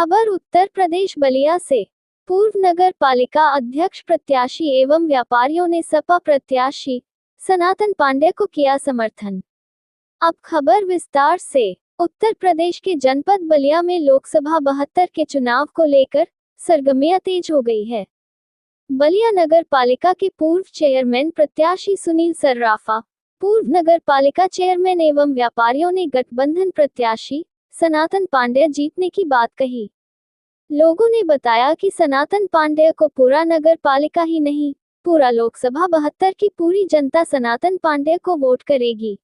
खबर उत्तर प्रदेश बलिया से। पूर्व नगर पालिका अध्यक्ष प्रत्याशी एवं व्यापारियों ने सपा प्रत्याशी सनातन पांडे को किया समर्थन। अब खबर विस्तार से। उत्तर प्रदेश के जनपद बलिया में लोकसभा 72 के चुनाव को लेकर सरगर्मियां तेज हो गई है। बलिया नगर पालिका के पूर्व चेयरमैन प्रत्याशी सुनील सर्राफा, पूर्व नगर पालिका चेयरमैन एवं व्यापारियों ने गठबंधन प्रत्याशी सनातन पांडे जीतने की बात कही। लोगों ने बताया कि सनातन पांडे को पूरा नगर पालिका ही नहीं, पूरा लोकसभा 72 की पूरी जनता सनातन पांडे को वोट करेगी।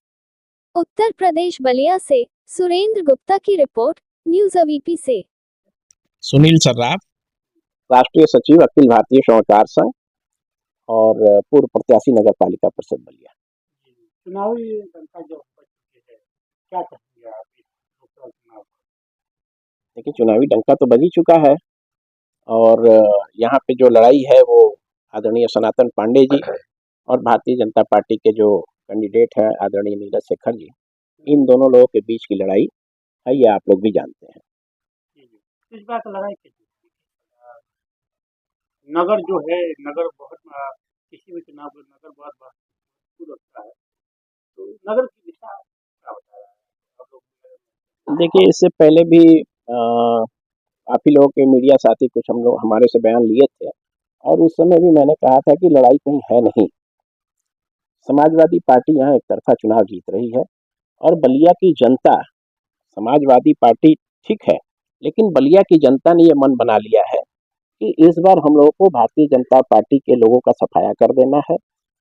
उत्तर प्रदेश बलिया से सुरेंद्र गुप्ता की रिपोर्ट, न्यूज अवीपी से। सुनील सर्राफ, राष्ट्रीय सचिव अखिल भारतीय समाचार संघ और पूर्व प्रत्याशी नगर पालिका परिषद बलिया। चुनावी जनता जो है, क्या कहेंगे आप इस लोकसभा चुनाव पर? देखिए, चुनावी डंका तो बज ही चुका है और यहाँ पे जो लड़ाई है वो आदरणीय सनातन पांडे जी और भारतीय जनता पार्टी के जो कैंडिडेट है आदरणीय नीरज शेखर जी, इन दोनों लोगों के बीच की लड़ाई है, ये आप लोग भी जानते हैं। इस बात लड़ाई कैसे? नगर जो है, नगर बहुत किसी भी चुनाव में नगर बहुत महत्वपूर्ण रखता है, तो नगर की दिशा क्या बता रहा है आप लोग? देखिए, इससे पहले भी काफी लोगों के मीडिया साथी कुछ हम लोग हमारे से बयान लिए थे और उस समय भी मैंने कहा था कि लड़ाई कहीं है नहीं। समाजवादी पार्टी यहाँ एक तरफा चुनाव जीत रही है और बलिया की जनता, समाजवादी पार्टी ठीक है, लेकिन बलिया की जनता ने ये मन बना लिया है कि इस बार हम लोगों को भारतीय जनता पार्टी के लोगों का सफाया कर देना है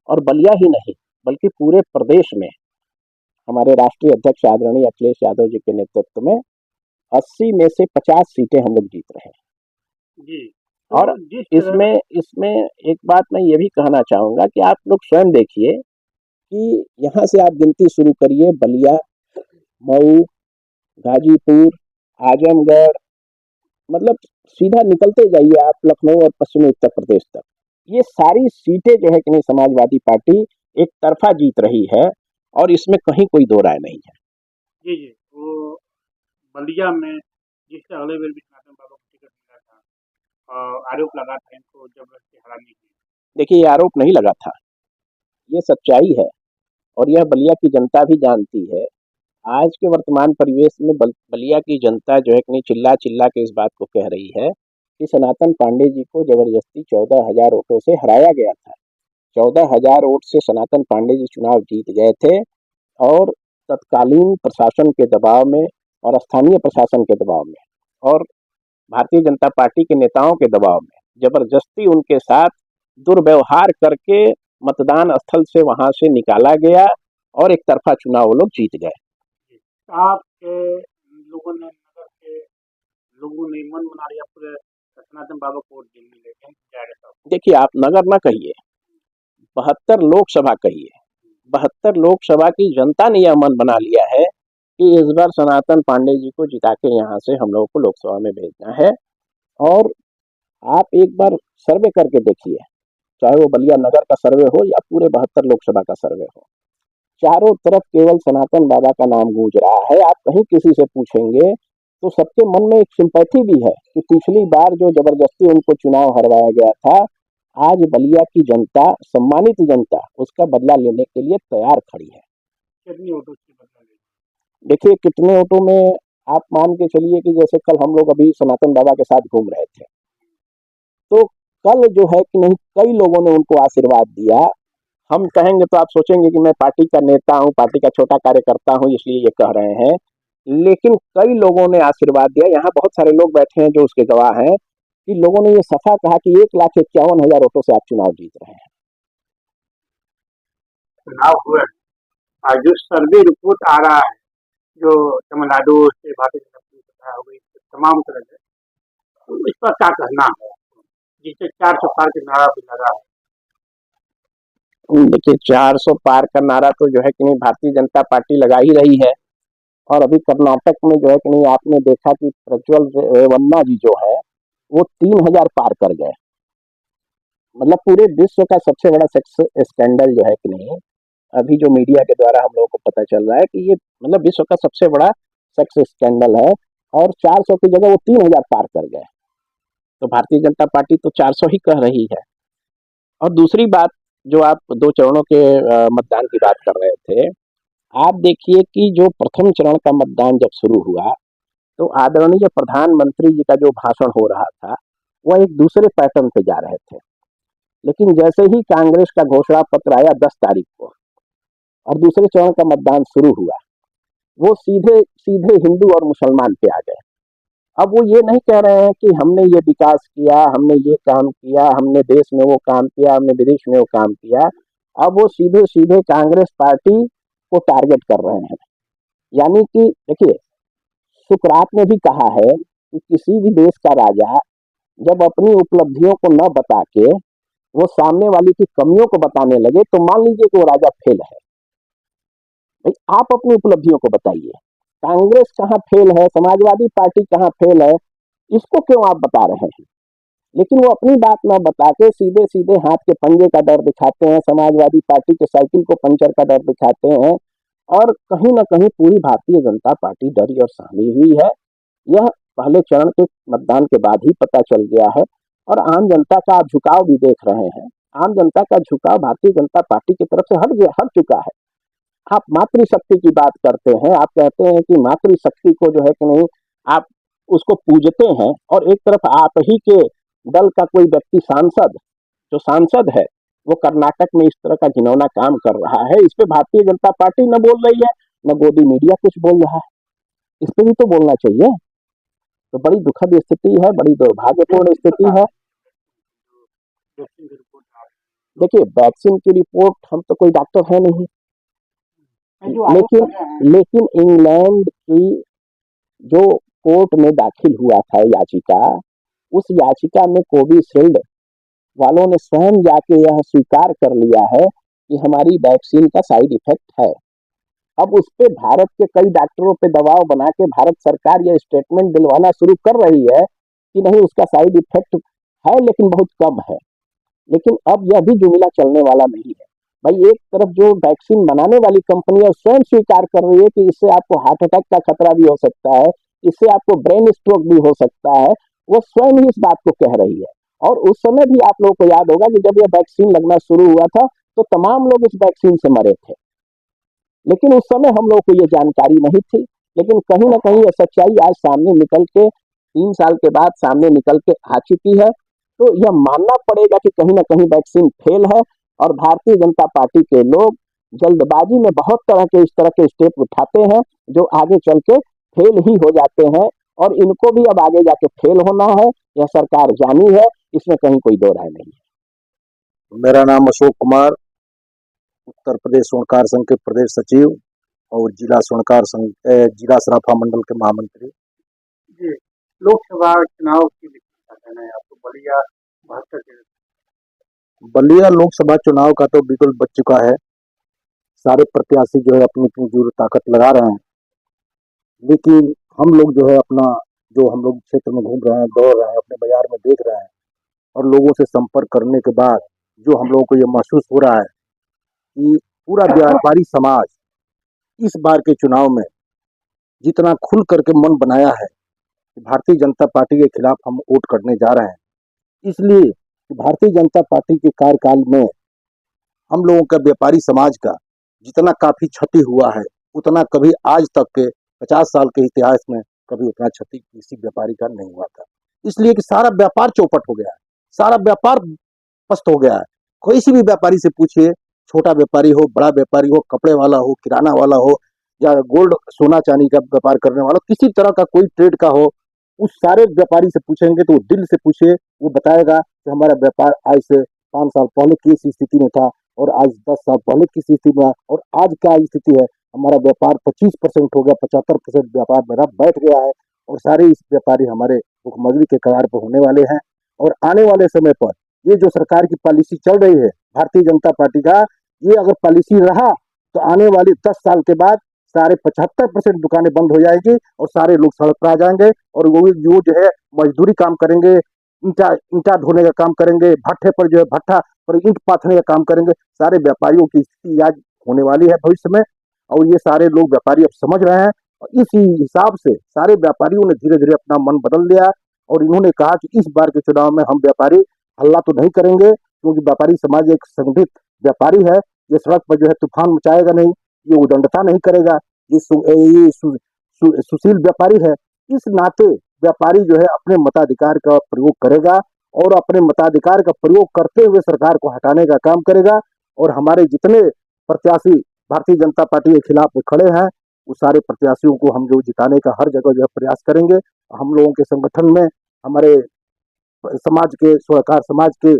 और बलिया ही नहीं बल्कि पूरे प्रदेश में हमारे राष्ट्रीय अध्यक्ष आदरणीय अखिलेश यादव जी के नेतृत्व में 80 में से 50 सीटें हम लोग जीत रहे हैं जी। और इसमें एक बात मैं ये भी कहना चाहूंगा कि आप लोग स्वयं देखिए कि यहाँ से आप गिनती शुरू करिए, बलिया, मऊ, गाजीपुर, आजमगढ़, मतलब सीधा निकलते जाइए आप लखनऊ और पश्चिमी उत्तर प्रदेश तक, ये सारी सीटें जो है कि नहीं समाजवादी पार्टी एक तरफा जीत रही है और इसमें कहीं कोई दो राय नहीं है। जी जी, वो बलिया में जिससे अगले बेर भी सनातन बाबा को टिकट मिला था और आरोप लगा था इनको जबरदस्ती हराने की। देखिए, ये आरोप नहीं लगा था, ये सच्चाई है और यह बलिया की जनता भी जानती है। आज के वर्तमान परिवेश में बलिया की जनता जो है कि नहीं चिल्ला चिल्ला के इस बात को कह रही है कि सनातन पांडे जी को जबरदस्ती 14,000 वोटों से हराया गया था। 14,000 वोट से सनातन पांडे जी चुनाव जीत गए थे और तत्कालीन प्रशासन के दबाव में और स्थानीय प्रशासन के दबाव में और भारतीय जनता पार्टी के नेताओं के दबाव में जबरदस्ती उनके साथ दुर्व्यवहार करके मतदान स्थल से वहां से निकाला गया और एक तरफा चुनाव वो लोग जीत गए। आपके लोगों ने, नगर के लोगों ने मन बना लिया पूरे सनातन बाबा को वोट देने लगे जाएगा। देखिए, आप नगर ना कहिए, 72 लोकसभा कहिए, 72 लोकसभा की जनता ने यह मन बना लिया है कि इस बार सनातन पांडे जी को जिता के यहाँ से हम लोगों को लोकसभा में भेजना है। और आप एक बार सर्वे करके देखिए, चाहे वो बलिया नगर का सर्वे हो या पूरे 72 लोकसभा का सर्वे हो, चारों तरफ केवल सनातन बाबा का नाम गूंज रहा है। आप कहीं किसी से पूछेंगे तो सबके मन में एक सिंपैथी भी है कि पिछली बार जो जबरदस्ती उनको चुनाव हरवाया गया था, आज बलिया की जनता, सम्मानित जनता, उसका बदला लेने के लिए तैयार खड़ी है। कितनी वोटों से बदला लेंगे? देखिए, कितने वोटों में आप मान के चलिए कि जैसे कल हम लोग अभी सनातन बाबा के साथ घूम रहे थे, तो कल जो है कि नहीं कई लोगों ने उनको आशीर्वाद दिया। हम कहेंगे तो आप सोचेंगे कि मैं पार्टी का नेता हूं, पार्टी का छोटा कार्यकर्ता हूं, इसलिए ये कह रहे हैं, लेकिन कई लोगों ने आशीर्वाद दिया। यहाँ बहुत सारे लोग बैठे हैं जो उसके गवाह हैं कि लोगों ने ये सफा कहा कि 1,51,000 वोटों से आप चुनाव जीत रहे हैं। चुनाव हुए और जो सर्वे रिपोर्ट आ रहा है, जो तमिलनाडु से भारतीय जनता पार्टी हो गई, तमाम तरह से, तो इस पर क्या कहना है, जिससे 400 पार के नारा भी लगा है? देखिए, 400 पार का नारा तो जो है कि नहीं भारतीय जनता पार्टी लगा ही रही है और अभी कर्नाटक में जो है कि नहीं आपने देखा कि प्रज्वल रेवन्ना जी जो है वो 3,000 पार कर गए। मतलब पूरे विश्व का सबसे बड़ा सेक्स स्कैंडल जो है कि नहीं, अभी जो मीडिया के द्वारा हम लोगों को पता चल रहा है कि ये मतलब विश्व का सबसे बड़ा सेक्स स्कैंडल है और 400 की जगह वो 3000 पार कर गए। तो भारतीय जनता पार्टी तो 400 ही कह रही है। और दूसरी बात, जो आप 2 चरणों के मतदान की बात कर रहे थे, आप देखिए कि जो प्रथम चरण का मतदान जब शुरू हुआ, तो आदरणीय प्रधानमंत्री जी का जो भाषण हो रहा था, वह एक दूसरे पैटर्न पे जा रहे थे। लेकिन जैसे ही कांग्रेस का घोषणा पत्र आया 10 तारीख को और दूसरे चरण का मतदान शुरू हुआ, वो सीधे सीधे हिंदू और मुसलमान पे आ गए। अब वो ये नहीं कह रहे हैं कि हमने ये विकास किया, हमने ये काम किया, हमने देश में वो काम किया, हमने विदेश में वो काम किया। अब वो सीधे सीधे कांग्रेस पार्टी को टारगेट कर रहे हैं। यानी कि देखिए, सुकरात ने भी कहा है कि किसी भी देश का राजा जब अपनी उपलब्धियों को न बता के वो सामने वाली की कमियों को बताने लगे, तो मान लीजिए कि वो राजा फेल है। भाई, आप अपनी उपलब्धियों को बताइए। कांग्रेस कहाँ फेल है, समाजवादी पार्टी कहाँ फेल है, इसको क्यों आप बता रहे हैं? लेकिन वो अपनी बात ना बता के सीधे सीधे हाथ के पंजे का डर दिखाते हैं, समाजवादी पार्टी के साइकिल को पंचर का डर दिखाते हैं। और कहीं ना कहीं पूरी भारतीय जनता पार्टी डरी और सहमी हुई है। यह पहले चरण के मतदान के बाद ही पता चल गया है। और आम जनता का आप झुकाव भी देख रहे हैं। आम जनता का झुकाव भारतीय जनता पार्टी की तरफ से हट चुका है। आप मातृशक्ति की बात करते हैं, आप कहते हैं कि मातृशक्ति को जो है कि नहीं, आप उसको पूजते हैं, और एक तरफ आप ही के दल का कोई व्यक्ति जो सांसद है, वो कर्नाटक में इस तरह का घिनौना काम कर रहा है। इस पे भारतीय जनता पार्टी न बोल रही है, न गोदी मीडिया कुछ बोल रहा है। इस पे भी तो बोलना चाहिए। तो बड़ी दुखद स्थिति है, बड़ी दुर्भाग्यपूर्ण स्थिति है। देखिए, वैक्सीन की रिपोर्ट, हम तो कोई डॉक्टर है नहीं, लेकिन इंग्लैंड की जो कोर्ट में दाखिल हुआ था याचिका, उस याचिका में कोविशील्ड वालों ने स्वयं जाके यह स्वीकार कर लिया है कि हमारी वैक्सीन का साइड इफेक्ट है। अब उस पे भारत के कई डॉक्टरों पे दबाव बना के भारत सरकार यह स्टेटमेंट दिलवाना शुरू कर रही है कि नहीं, उसका साइड इफेक्ट है लेकिन बहुत कम है। लेकिन अब यह भी जुमला चलने वाला नहीं है। भाई, एक तरफ जो वैक्सीन बनाने वाली कंपनी है स्वयं स्वीकार कर रही है कि इससे आपको हार्ट अटैक का खतरा भी हो सकता है, इससे आपको ब्रेन स्ट्रोक भी हो सकता है, वो स्वयं ही इस बात को कह रही है। और उस समय भी आप लोगों को याद होगा कि जब यह वैक्सीन लगना शुरू हुआ था, तो तमाम लोग इस वैक्सीन से मरे थे। लेकिन उस समय हम लोगों को ये जानकारी नहीं थी। लेकिन कहीं ना कहीं यह सच्चाई आज सामने निकल के 3 साल के बाद सामने निकल के आ चुकी है। तो यह मानना पड़ेगा कि कहीं ना कहीं वैक्सीन फेल है, और भारतीय जनता पार्टी के लोग जल्दबाजी में बहुत तरह के स्टेप उठाते हैं, जो आगे चल के फेल ही हो जाते हैं। और इनको भी अब आगे जाके फेल होना है, यह सरकार जानी है, इसमें कहीं कोई दो राय नहीं है। मेरा नाम अशोक कुमार, उत्तर प्रदेश स्वर्णकार संघ के प्रदेश सचिव और जिला स्वर्णकार संघ जिला सराफा मंडल के महामंत्री। जी, लोकसभा चुनाव की क्या कहना है आपको? बलिया 72 बलिया लोकसभा चुनाव का तो बिल्कुल बच चुका है। सारे प्रत्याशी जो है अपनी अपनी जोर ताकत लगा रहे हैं, लेकिन हम लोग जो है अपना, जो हम लोग क्षेत्र में घूम रहे हैं, दौड़ रहे हैं, अपने बाजार में देख रहे हैं, और लोगों से संपर्क करने के बाद जो हम लोगों को ये महसूस हो रहा है कि पूरा व्यापारी समाज इस बार के चुनाव में जितना खुल करके मन बनाया है कि भारतीय जनता पार्टी के खिलाफ हम वोट करने जा रहे हैं, इसलिए कि भारतीय जनता पार्टी के कार्यकाल में हम लोगों का व्यापारी समाज का जितना काफी क्षति हुआ है, उतना कभी आज तक के 50 साल के इतिहास में कभी उतना क्षति किसी व्यापारी का नहीं हुआ था। इसलिए कि सारा व्यापार चौपट हो गया है, सारा व्यापार पस्त हो गया है। किसी भी व्यापारी से पूछिए, छोटा व्यापारी हो, बड़ा व्यापारी हो, कपड़े वाला हो, किराना वाला हो, या गोल्ड सोना चांदी का व्यापार करने वाला, किसी तरह का कोई ट्रेड का हो, उस सारे व्यापारी से पूछेंगे तो दिल से पूछे, वो बताएगा कि हमारा व्यापार आज से 5 साल पहले किस स्थिति में था और आज 10 साल पहले किस स्थिति में, और आज क्या स्थिति है। हमारा व्यापार 25% हो गया, 75% व्यापार मेरा बैठ गया है, और सारे इस व्यापारी हमारे भुखमरी के कगार पर होने वाले हैं। और आने वाले समय पर ये जो सरकार की पॉलिसी चल रही है भारतीय जनता पार्टी का, ये अगर पॉलिसी रहा तो आने वाले 10 साल के बाद सारे 75% दुकानें बंद हो जाएगी और सारे लोग सड़क पर आ जाएंगे, और वो जो है मजदूरी काम करेंगे, ईंटा ढोने का काम करेंगे, भट्ठे पर जो है भट्ठा पर ईंट पाथने का काम करेंगे। सारे व्यापारियों की स्थिति आज होने वाली है भविष्य में, और ये सारे लोग व्यापारी अब समझ रहे हैं और इस हिसाब से सारे व्यापारियों ने धीरे धीरे अपना मन बदल लिया और इन्होंने कहा कि इस बार के चुनाव में हम व्यापारी हल्ला तो नहीं करेंगे, क्योंकि व्यापारी समाज एक संगठित व्यापारी है। ये सड़क पर जो है तूफान मचाएगा नहीं, ये उदंडता नहीं करेगा, ये सुशील व्यापारी है। इस नाते व्यापारी जो है अपने मताधिकार का प्रयोग करेगा और अपने मताधिकार का प्रयोग करते हुए सरकार को हटाने का काम करेगा। और हमारे जितने प्रत्याशी भारतीय जनता पार्टी के खिलाफ खड़े हैं, उस सारे प्रत्याशियों को हम जो जिताने का हर जगह जो है प्रयास करेंगे। हम लोगों के संगठन में हमारे समाज के स्वर्णकार समाज के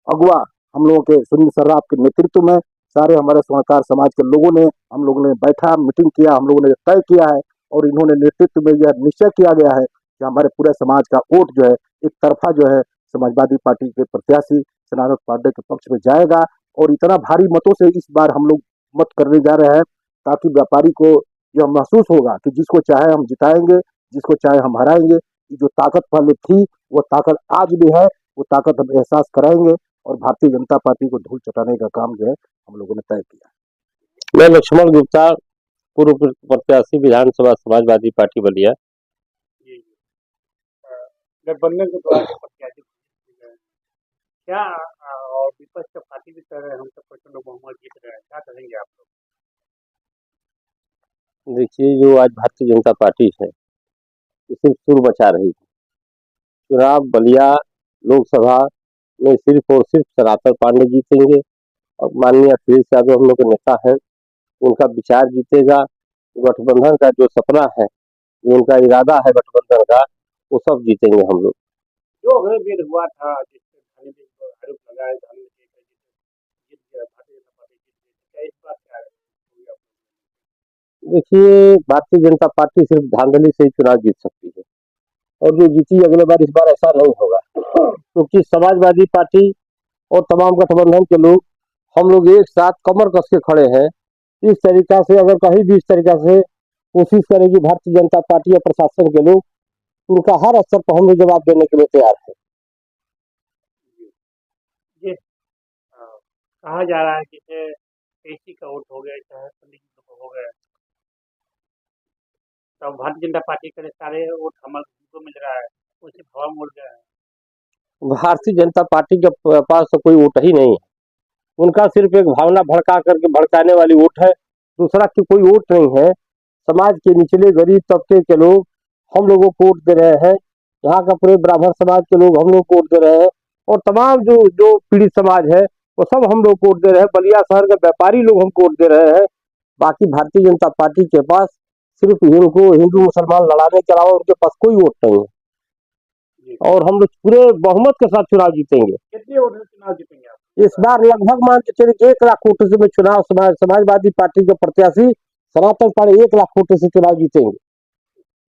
अगुवा हम लोगों के सुनील सर्राफ के नेतृत्व में सारे हमारे स्वर्णकार समाज के लोगों ने हम लोगों ने बैठा मीटिंग किया, हम लोगों ने तय किया है और इन्होंने नेतृत्व में यह निश्चय किया गया है कि हमारे पूरे समाज का वोट जो है एक तरफा जो है समाजवादी पार्टी के प्रत्याशी सनातन पांडे के पक्ष में जाएगा। और इतना भारी मतों से इस बार हम लोग मत करने जा रहे हैं ताकि व्यापारी को यह महसूस होगा कि जिसको चाहे हम जिताएंगे, जिसको चाहे हम हराएंगे। जो ताकत पहले थी वो ताकत आज भी है, वो ताकत हम एहसास कराएंगे और भारतीय जनता पार्टी को धूल चटाने का काम जो है हम लोगों ने तय किया। मैं लक्ष्मण गुप्ता, पूर्व प्रत्याशी विधानसभा समाजवादी पार्टी बलिया। गठबंधन के द्वारा जो प्रत्याशी चुने गए, क्या और विपक्ष का पार्टी भी कह रहे हैं हम सब % बहुमत जीत रहे हैं, क्या कहेंगे आप लोग? देखिए, जो आज भारतीय जनता पार्टी है ये सिर्फ सुर बचा रही है। चुनाव बलिया लोकसभा में सिर्फ और सिर्फ सनातन पांडे जीतेंगे और माननीय अखिलेश यादव हम लोग के नेता हैं, उनका विचार जीतेगा। गठबंधन का जो सपना है, जो उनका इरादा है गठबंधन का, वो सब जीतेंगे हम लोग। जो अगले बेर हुआ था जिससे धानी को आरोप लगाया धानी जीत गया, भारतीय जनता पार्टी जीत गई, क्या इस बार क्या होगी आप लोगों देखिए, भारतीय जनता पार्टी सिर्फ धांधली से ही चुनाव जीत सकती है और जो जीती अगले बार, इस बार ऐसा नहीं होगा, क्योंकि समाजवादी पार्टी और तमाम गठबंधन के लोग हम लोग एक साथ कमर कस के खड़े हैं। इस तरीका से अगर कहीं भी इस तरीका से कोशिश करेगी भारतीय जनता पार्टी या प्रशासन के लोग, उनका हर स्तर पर हम लोग जवाब देने के लिए तैयार है। ये कहा जा रहा है कि एसी का वोट हो गया, चाहे पंडित जी का हो गया, तो भारतीय जनता पार्टी के सारे वोट हमारे को मिल रहा है, उसी भाव मोड़ गया है। भारतीय जनता पार्टी के पास तो कोई वोट ही नहीं है, उनका सिर्फ एक भावना भड़का करके भड़काने वाली वोट है, दूसरा की कोई वोट नहीं है। समाज के निचले गरीब तबके के लोग हम लोगों को वोट दे रहे हैं, यहाँ का पूरे ब्राह्मण समाज के लोग हम लोग को वोट दे रहे हैं और तमाम जो जो पीड़ित समाज है वो सब हम लोग को वोट दे रहे हैं। बलिया शहर के व्यापारी लोग हमको वोट दे रहे हैं। बाकी भारतीय जनता पार्टी के पास सिर्फ इनको हिंदू मुसलमान लड़ाने के अलावा उनके पास कोई वोट नहीं है और हम लोग पूरे बहुमत के साथ चुनाव जीतेंगे। कितने वोट से चुनाव जीतेंगे आप? इस बार लगभग मान के चलिए 1 लाख वोटों से मैं चुनाव समाजवादी पार्टी के प्रत्याशी सनातन पांडे 1 लाख वोटों से चुनाव जीतेंगे।